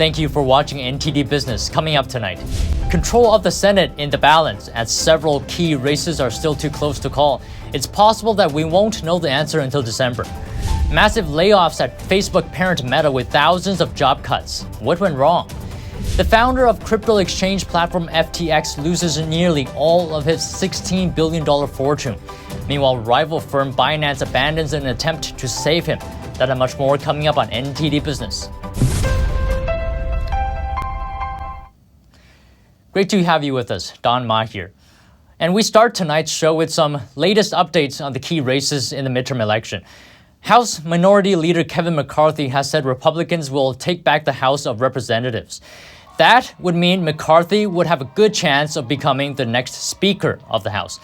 Thank you for watching NTD Business. Coming up tonight, control of the Senate in the balance as several key races are still too close to call. It's possible that we won't know the answer until December. Massive layoffs at Facebook parent Meta with thousands of job cuts. What went wrong? The founder of crypto exchange platform FTX loses nearly all of his $16 billion fortune. Meanwhile, rival firm Binance abandons an attempt to save him. That and much more coming up on NTD Business. Great to have you with us. Don Ma here. And we start tonight's show with some latest updates on the key races in the midterm election. House Minority Leader Kevin McCarthy has said Republicans will take back the House of Representatives. That would mean McCarthy would have a good chance of becoming the next Speaker of the House.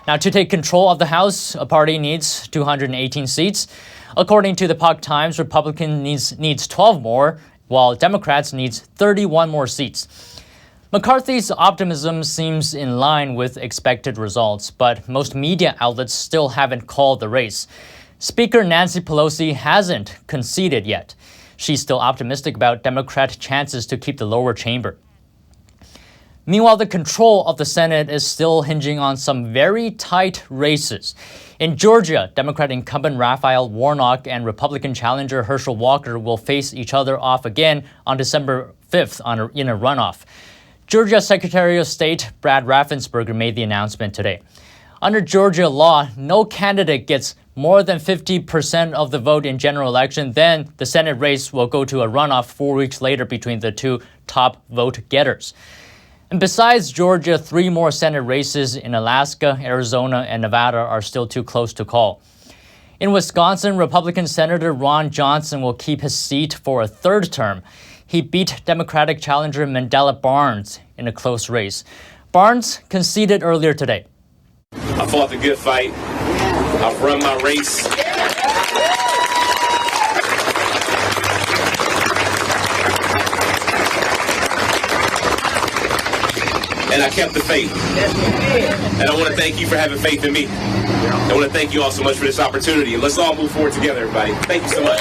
Now, to take control of the House, a party needs 218 seats. According to the Puck Times, Republican needs 12 more, while Democrats needs 31 more seats. McCarthy's optimism seems in line with expected results, but most media outlets still haven't called the race. Speaker Nancy Pelosi hasn't conceded yet. She's still optimistic about Democrat chances to keep the lower chamber. Meanwhile, the control of the Senate is still hinging on some very tight races. In Georgia, Democrat incumbent Raphael Warnock and Republican challenger Herschel Walker will face each other off again on December 5th in a runoff. Georgia Secretary of State Brad Raffensperger made the announcement today. Under Georgia law, no candidate gets more than 50% of the vote in general election. Then the Senate race will go to a runoff 4 weeks later between the two top vote getters. And besides Georgia, 3 more Senate races in Alaska, Arizona, and Nevada are still too close to call. In Wisconsin, Republican Senator Ron Johnson will keep his seat for a third term. He beat Democratic challenger Mandela Barnes in a close race. Barnes conceded earlier today. I fought the good fight. I've run my race. And I kept the faith. And I want to thank you for having faith in me. I want to thank you all so much for this opportunity. And let's all move forward together, everybody. Thank you so much.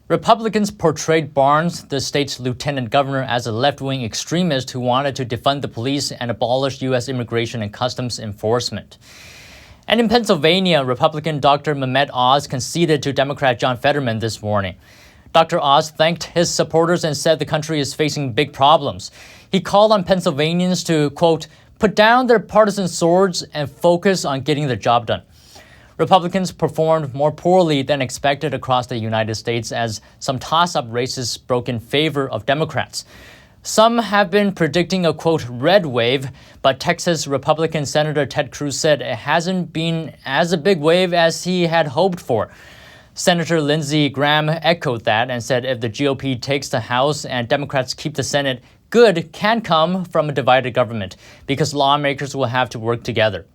Republicans portrayed Barnes, the state's lieutenant governor, as a left-wing extremist who wanted to defund the police and abolish U.S. immigration and customs enforcement. And in Pennsylvania, Republican Dr. Mehmet Oz conceded to Democrat John Fetterman this morning. Dr. Oz thanked his supporters and said the country is facing big problems. He called on Pennsylvanians to, quote, put down their partisan swords and focus on getting the job done. Republicans performed more poorly than expected across the United States as some toss-up races broke in favor of Democrats. Some have been predicting a, quote, red wave, but Texas Republican Senator Ted Cruz said it hasn't been as a big wave as he had hoped for. Senator Lindsey Graham echoed that and said if the GOP takes the House and Democrats keep the Senate, good can come from a divided government because lawmakers will have to work together.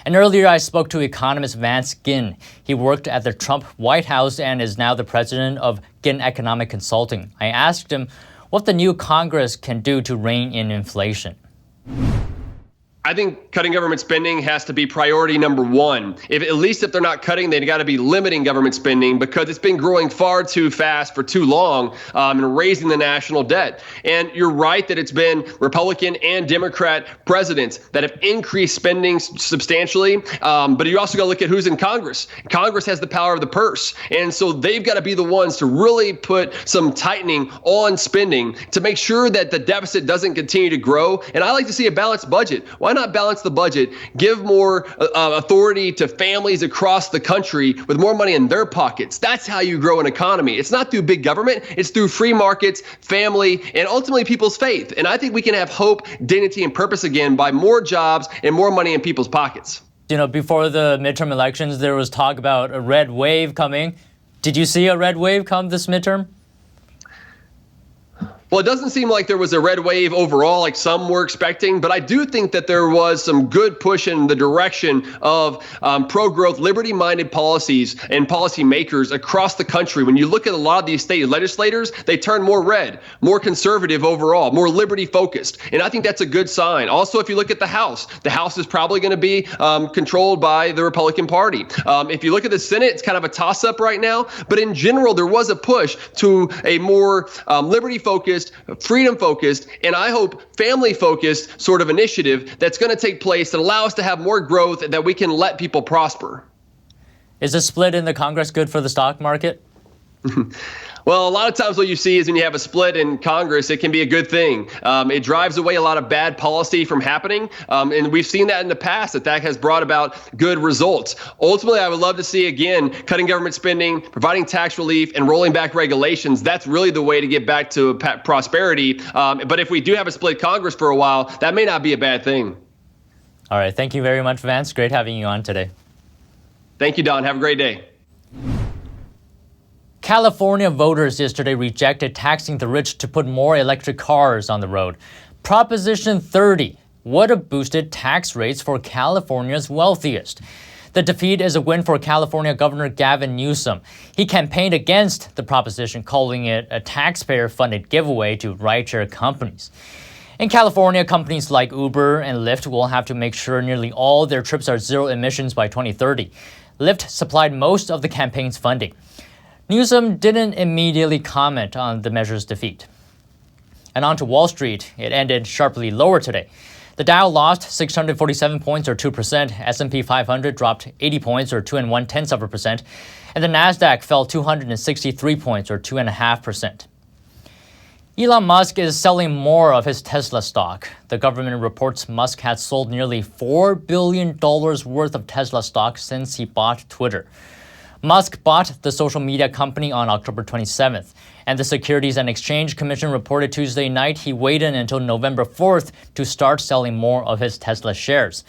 And earlier, I spoke to economist Vance Ginn. He worked at the Trump White House and is now the president of Ginn Economic Consulting. I asked him what the new Congress can do to rein in inflation. I think cutting government spending has to be priority number one. At least if they're not cutting, they've got to be limiting government spending because it's been growing far too fast for too long and raising the national debt. And you're right that it's been Republican and Democrat presidents that have increased spending substantially. But you also got to look at who's in Congress. Congress has the power of the purse. And so they've got to be the ones to really put some tightening on spending to make sure that the deficit doesn't continue to grow. And I like to see a balanced budget. Why not balance the budget, give more authority to families across the country with more money in their pockets? That's how you grow an economy. It's not through big government. It's through free markets, family, and ultimately people's faith. And I think we can have hope, dignity, and purpose again by more jobs and more money in people's pockets. You know, before the midterm elections, there was talk about a red wave coming. Did you see a red wave come this midterm? Well, it doesn't seem like there was a red wave overall like some were expecting, but I do think that there was some good push in the direction of pro-growth, liberty-minded policies and policymakers across the country. When you look at a lot of these state legislators, they turn more red, more conservative overall, more liberty-focused, and I think that's a good sign. Also, if you look at the House is probably going to be controlled by the Republican Party. If you look at the Senate, it's kind of a toss-up right now, but in general, there was a push to a more liberty-focused, freedom-focused, and I hope family-focused sort of initiative that's going to take place that allow us to have more growth and that we can let people prosper. Is a split in the Congress good for the stock market? Well, a lot of times what you see is when you have a split in Congress, it can be a good thing. It drives away a lot of bad policy from happening. And we've seen that in the past, that has brought about good results. Ultimately, I would love to see, again, cutting government spending, providing tax relief, and rolling back regulations. That's really the way to get back to prosperity. But if we do have a split Congress for a while, that may not be a bad thing. All right. Thank you very much, Vance. Great having you on today. Thank you, Don. Have a great day. California voters yesterday rejected taxing the rich to put more electric cars on the road. Proposition 30 would have boosted tax rates for California's wealthiest. The defeat is a win for California Governor Gavin Newsom. He campaigned against the proposition, calling it a taxpayer-funded giveaway to rideshare companies. In California, companies like Uber and Lyft will have to make sure nearly all their trips are zero emissions by 2030. Lyft supplied most of the campaign's funding. Newsom didn't immediately comment on the measure's defeat. And on to Wall Street, it ended sharply lower today. The Dow lost 647 points or 2%, S&P 500 dropped 80 points or 2 1/10%, and the Nasdaq fell 263 points or 2.5%. Elon Musk is selling more of his Tesla stock. The government reports Musk has sold nearly $4 billion worth of Tesla stock since he bought Twitter. Musk bought the social media company on October 27th, and the Securities and Exchange Commission reported Tuesday night he waited until November 4th to start selling more of his Tesla shares.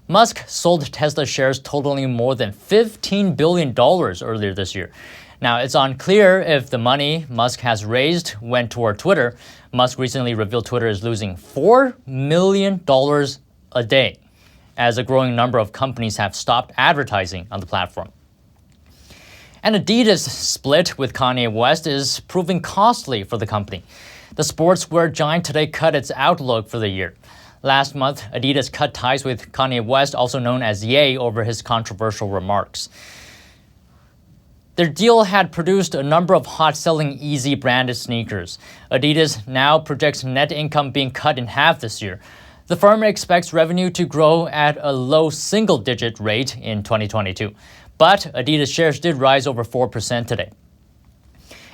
Musk sold Tesla shares totaling more than $15 billion earlier this year. Now, it's unclear if the money Musk has raised went toward Twitter. Musk recently revealed Twitter is losing $4 million a day, as a growing number of companies have stopped advertising on the platform. And Adidas' split with Kanye West is proving costly for the company. The sportswear giant today cut its outlook for the year. Last month, Adidas cut ties with Kanye West, also known as Ye, over his controversial remarks. Their deal had produced a number of hot-selling Yeezy branded sneakers. Adidas now projects net income being cut in half this year. The firm expects revenue to grow at a low single-digit rate in 2022. But Adidas shares did rise over 4% today.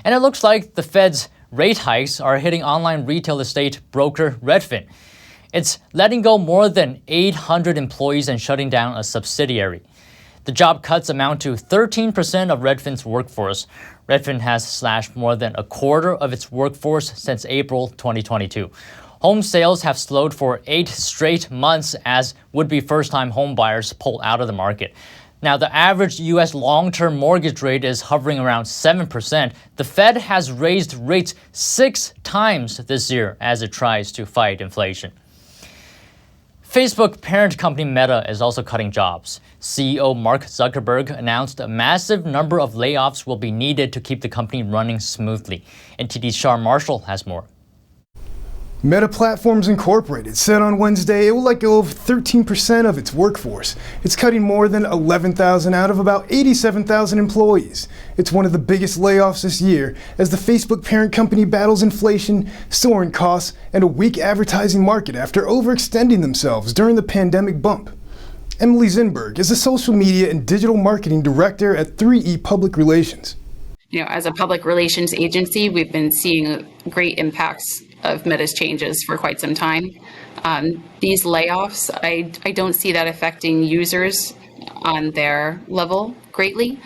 And it looks like the Fed's rate hikes are hitting online retail estate broker Redfin. It's letting go more than 800 employees and shutting down a subsidiary. The job cuts amount to 13% of Redfin's workforce. Redfin has slashed more than a quarter of its workforce since April 2022. Home sales have slowed for 8 straight months as would-be first-time home buyers pull out of the market. Now, the average U.S. long-term mortgage rate is hovering around 7%. The Fed has raised rates 6 times this year as it tries to fight inflation. Facebook parent company Meta is also cutting jobs. CEO Mark Zuckerberg announced a massive number of layoffs will be needed to keep the company running smoothly. NTD's Shar Marshall has more. Meta Platforms Incorporated said on Wednesday it will let go of 13% of its workforce. It's cutting more than 11,000 out of about 87,000 employees. It's one of the biggest layoffs this year as the Facebook parent company battles inflation, soaring costs, and a weak advertising market after overextending themselves during the pandemic bump. Emily Zinberg is a social media and digital marketing director at 3E Public Relations. As a public relations agency, we've been seeing great impacts of Meta's changes for quite some time. These layoffs, I don't see that affecting users on their level greatly.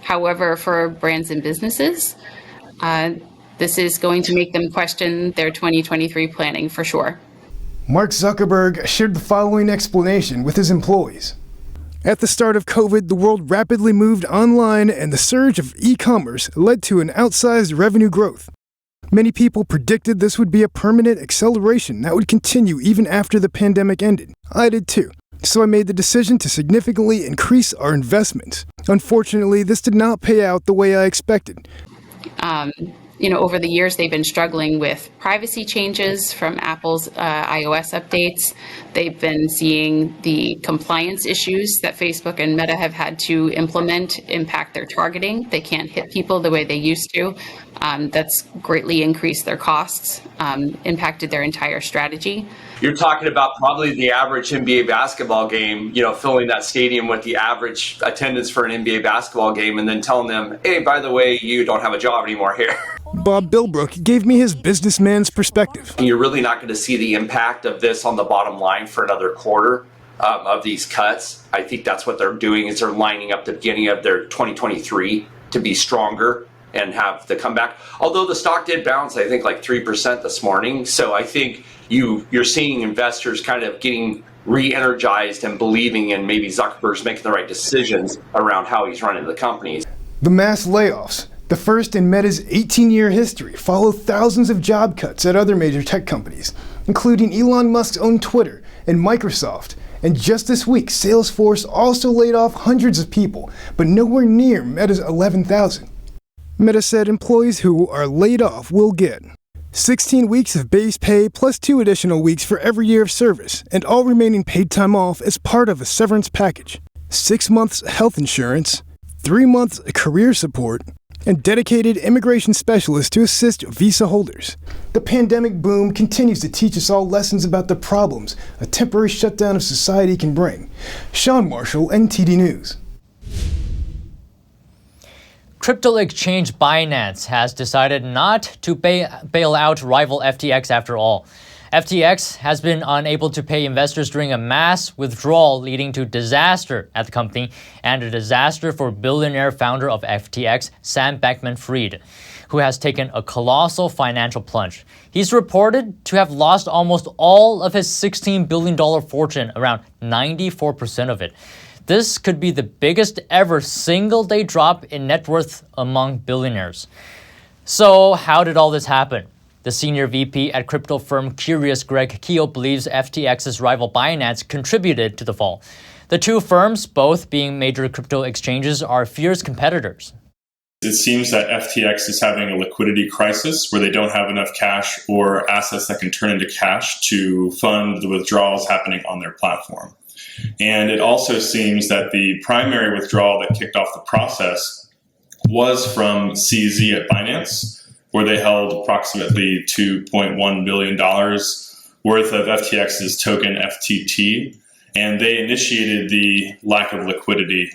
However, for brands and businesses, this is going to make them question their 2023 planning for sure. Mark Zuckerberg shared the following explanation with his employees. At the start of COVID, the world rapidly moved online and the surge of e-commerce led to an outsized revenue growth. Many people predicted this would be a permanent acceleration that would continue even after the pandemic ended. I did too. So I made the decision to significantly increase our investments. Unfortunately, this did not pay out the way I expected. Over the years, they've been struggling with privacy changes from Apple's iOS updates. They've been seeing the compliance issues that Facebook and Meta have had to implement impact their targeting. They can't hit people the way they used to. That's greatly increased their costs, impacted their entire strategy. You're talking about probably the average NBA basketball game, filling that stadium with the average attendance for an NBA basketball game and then telling them, hey, by the way, you don't have a job anymore here. Bob Bilbrook gave me his businessman's perspective. You're really not going to see the impact of this on the bottom line for another quarter of these cuts. I think that's what they're doing is they're lining up the beginning of their 2023 to be stronger and have the comeback. Although the stock did bounce, I think like 3% this morning. So I think you're seeing investors kind of getting re-energized and believing in maybe Zuckerberg's making the right decisions around how he's running the companies. The mass layoffs, the first in Meta's 18-year history, follow thousands of job cuts at other major tech companies, including Elon Musk's own Twitter and Microsoft. And just this week, Salesforce also laid off hundreds of people, but nowhere near Meta's 11,000. Meta said employees who are laid off will get 16 weeks of base pay plus 2 additional weeks for every year of service, and all remaining paid time off as part of a severance package, 6 months health insurance, 3 months career support, and dedicated immigration specialists to assist visa holders. The pandemic boom continues to teach us all lessons about the problems a temporary shutdown of society can bring. Sean Marshall, NTD News. Crypto exchange Binance has decided not to bail out rival FTX after all. FTX has been unable to pay investors during a mass withdrawal leading to disaster at the company and a disaster for billionaire founder of FTX, Sam Bankman-Fried, who has taken a colossal financial plunge. He's reported to have lost almost all of his $16 billion fortune, around 94% of it. This could be the biggest ever single-day drop in net worth among billionaires. So how did all this happen? The senior VP at crypto firm Curious, Greg Keogh, believes FTX's rival Binance contributed to the fall. The two firms, both being major crypto exchanges, are fierce competitors. It seems that FTX is having a liquidity crisis where they don't have enough cash or assets that can turn into cash to fund the withdrawals happening on their platform. And it also seems that the primary withdrawal that kicked off the process was from CZ at Binance, where they held approximately $2.1 billion worth of FTX's token FTT, and they initiated the lack of liquidity.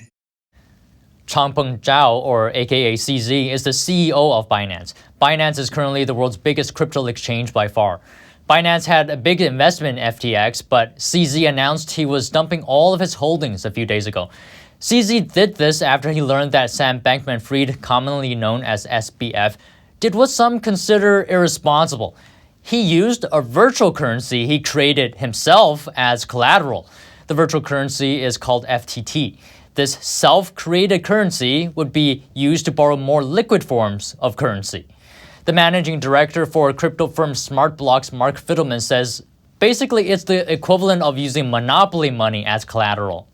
Changpeng Zhao, or aka CZ, is the CEO of Binance. Binance is currently the world's biggest crypto exchange by far. Binance had a big investment in FTX, but CZ announced he was dumping all of his holdings a few days ago. CZ did this after he learned that Sam Bankman-Fried, commonly known as SBF, did what some consider irresponsible. He used a virtual currency he created himself as collateral. The virtual currency is called FTT. This self-created currency would be used to borrow more liquid forms of currency. The managing director for crypto firm SmartBlocks, Mark Fetterman, says basically it's the equivalent of using monopoly money as collateral.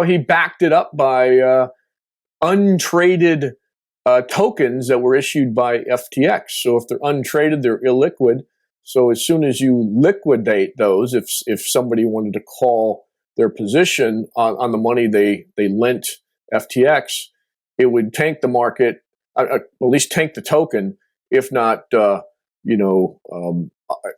He backed it up by untraded tokens that were issued by FTX. So if they're untraded, they're illiquid. So as soon as you liquidate those, if somebody wanted to call their position on the money they lent FTX, it would tank the market, at least tank the token, if not,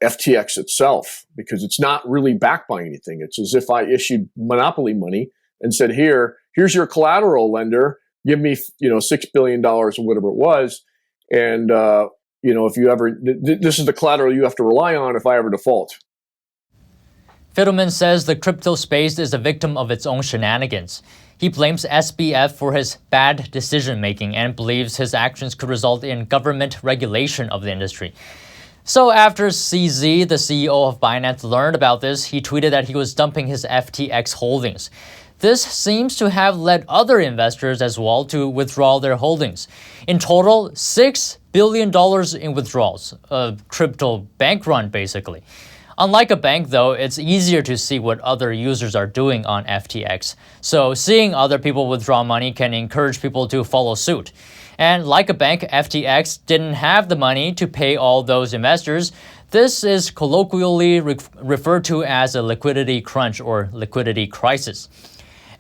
FTX itself, because it's not really backed by anything. It's as if I issued monopoly money and said, here's your collateral, lender. Give me, $6 billion or whatever it was. And, if you ever, this is the collateral you have to rely on if I ever default. Fetterman says the crypto space is a victim of its own shenanigans. He blames SBF for his bad decision-making and believes his actions could result in government regulation of the industry. So after CZ, the CEO of Binance, learned about this, he tweeted that he was dumping his FTX holdings. This seems to have led other investors as well to withdraw their holdings. In total, $6 billion in withdrawals, a crypto bank run basically. Unlike a bank though, it's easier to see what other users are doing on FTX. So seeing other people withdraw money can encourage people to follow suit. And like a bank, FTX didn't have the money to pay all those investors. This is colloquially referred to as a liquidity crunch or liquidity crisis.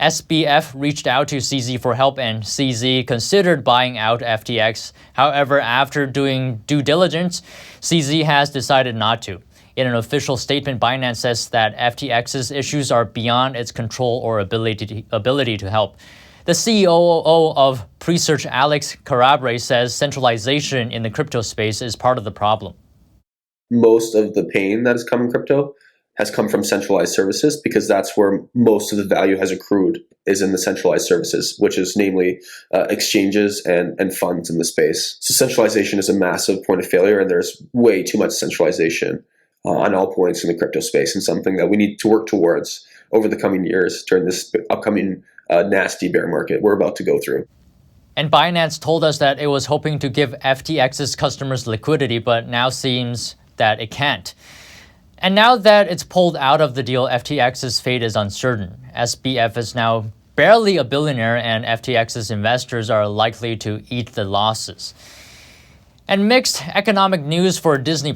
SBF reached out to CZ for help and CZ considered buying out FTX. However, after doing due diligence, CZ has decided not to. In an official statement, Binance says that FTX's issues are beyond its control or ability to help. The COO of Presearch, Alex Carabre, says centralization in the crypto space is part of the problem. Most of the pain that has come in crypto has come from centralized services because that's where most of the value has accrued, is in the centralized services, which is namely exchanges and funds in the space. So centralization is a massive point of failure, and there's way too much centralization on all points in the crypto space, and something that we need to work towards over the coming years during this upcoming nasty bear market we're about to go through. And Binance told us that it was hoping to give FTX's customers liquidity, but now seems that it can't. And now that it's pulled out of the deal, FTX's fate is uncertain. SBF is now barely a billionaire, and FTX's investors are likely to eat the losses. And mixed economic news for Disney+.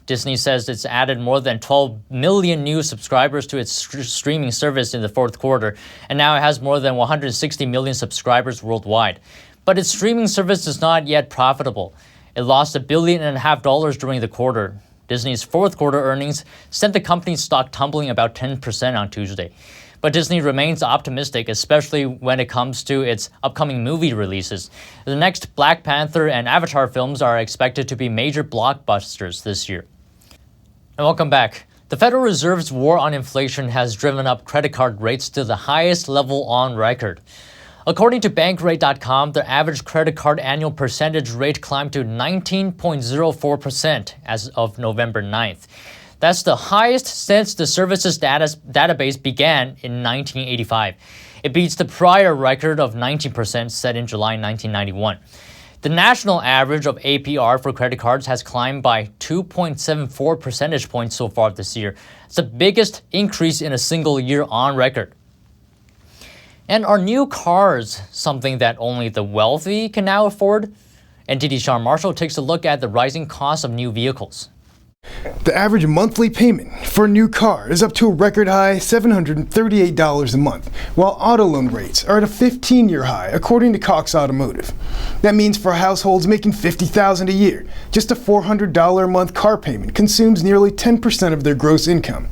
Disney says it's added more than 12 million new subscribers to its streaming service in the fourth quarter, and now it has more than 160 million subscribers worldwide. But its streaming service is not yet profitable. It lost $1.5 billion during the quarter. Disney's fourth quarter earnings sent the company's stock tumbling about 10% on Tuesday. But Disney remains optimistic, especially when it comes to its upcoming movie releases. The next Black Panther and Avatar films are expected to be major blockbusters this year. And welcome back. The Federal Reserve's war on inflation has driven up credit card rates to the highest level on record. According to Bankrate.com, the average credit card annual percentage rate climbed to 19.04% as of November 9th. That's the highest since the service's database began in 1985. It beats the prior record of 19% set in July 1991. The national average of APR for credit cards has climbed by 2.74 percentage points so far this year. It's the biggest increase in a single year on record. And are new cars something that only the wealthy can now afford? NTD Sean Marshall takes a look at the rising cost of new vehicles. The average monthly payment for a new car is up to a record high $738 a month, while auto loan rates are at a 15-year high, according to Cox Automotive. That means for households making $50,000 a year, just a $400 a month car payment consumes nearly 10% of their gross income.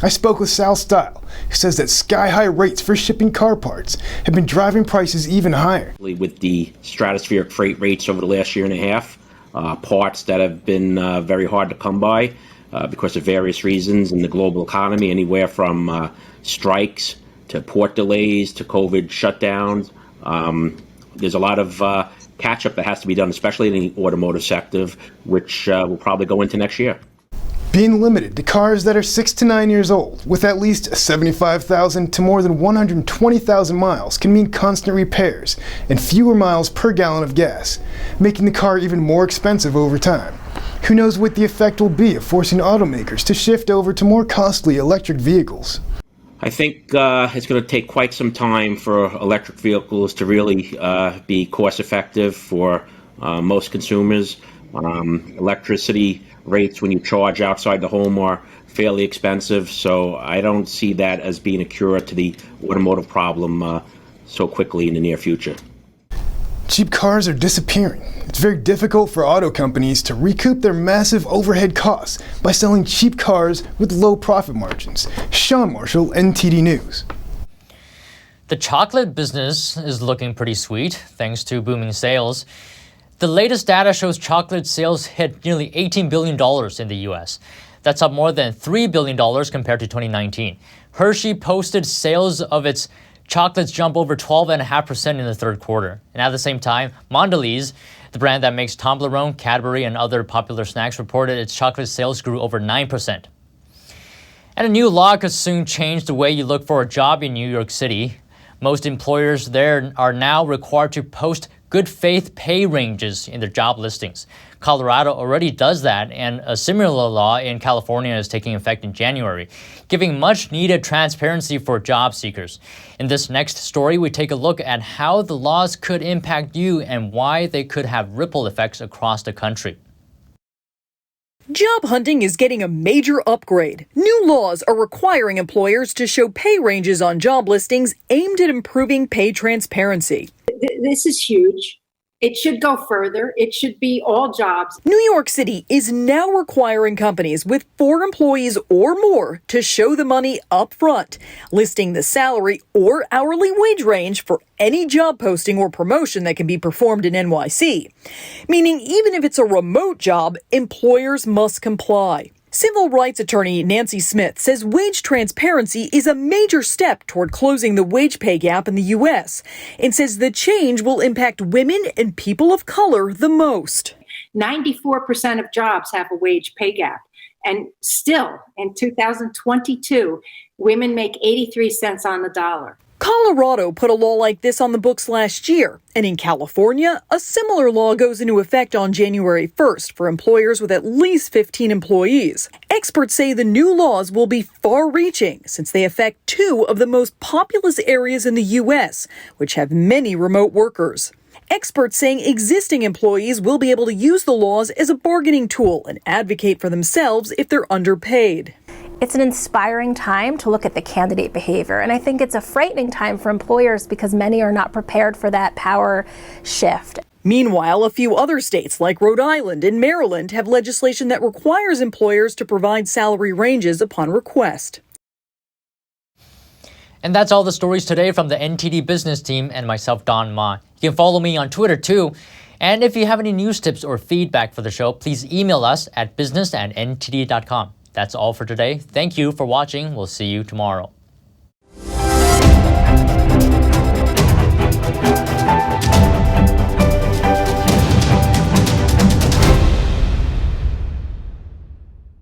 I spoke with Sal Stile, who says that sky-high rates for shipping car parts have been driving prices even higher. With the stratospheric freight rates over the last year and a half, parts that have been very hard to come by because of various reasons in the global economy, anywhere from strikes to port delays to COVID shutdowns. There's a lot of catch-up that has to be done, especially in the automotive sector, which will probably go into next year. Being limited to cars that are 6 to 9 years old with at least 75,000 to more than 120,000 miles can mean constant repairs and fewer miles per gallon of gas, making the car even more expensive over time. Who knows what the effect will be of forcing automakers to shift over to more costly electric vehicles? I think it's going to take quite some time for electric vehicles to really be cost effective for most consumers. Electricity rates when you charge outside the home are fairly expensive, so I don't see that as being a cure to the automotive problem so quickly in the near future. Cheap cars are disappearing. It's very difficult for auto companies to recoup their massive overhead costs by selling cheap cars with low profit margins. Sean Marshall, NTD News. The chocolate business is looking pretty sweet thanks to booming sales. The latest data shows chocolate sales hit nearly $18 billion in the U.S. That's up more than $3 billion compared to 2019. Hershey posted sales of its chocolates jump over 12.5% in the third quarter. And at the same time, Mondelez, the brand that makes Toblerone, Cadbury, and other popular snacks, reported its chocolate sales grew over 9%. And a new law could soon change the way you look for a job in New York City. Most employers there are now required to post good faith pay ranges in their job listings. Colorado already does that, and a similar law in California is taking effect in January, giving much needed transparency for job seekers. In this next story, we take a look at how the laws could impact you and why they could have ripple effects across the country. Job hunting is getting a major upgrade. New laws are requiring employers to show pay ranges on job listings aimed at improving pay transparency. This is huge. It should go further. It should be all jobs. New York City is now requiring companies with 4 employees or more to show the money up front, listing the salary or hourly wage range for any job posting or promotion that can be performed in NYC. Meaning even if it's a remote job, employers must comply. Civil rights attorney Nancy Smith says wage transparency is a major step toward closing the wage pay gap in the U.S. and says the change will impact women and people of color the most. 94% of jobs have a wage pay gap. And still, in 2022, women make 83 cents on the dollar. Colorado put a law like this on the books last year, and in California, a similar law goes into effect on January 1st for employers with at least 15 employees. Experts say the new laws will be far-reaching since they affect 2 of the most populous areas in the U.S., which have many remote workers. Experts saying existing employees will be able to use the laws as a bargaining tool and advocate for themselves if they're underpaid. It's an inspiring time to look at the candidate behavior, and I think it's a frightening time for employers because many are not prepared for that power shift. Meanwhile, a few other states like Rhode Island and Maryland have legislation that requires employers to provide salary ranges upon request. And that's all the stories today from the NTD Business team and myself, Don Ma. You can follow me on Twitter too. And if you have any news tips or feedback for the show, please email us at business@ntd.com. That's all for today. Thank you for watching. We'll see you tomorrow.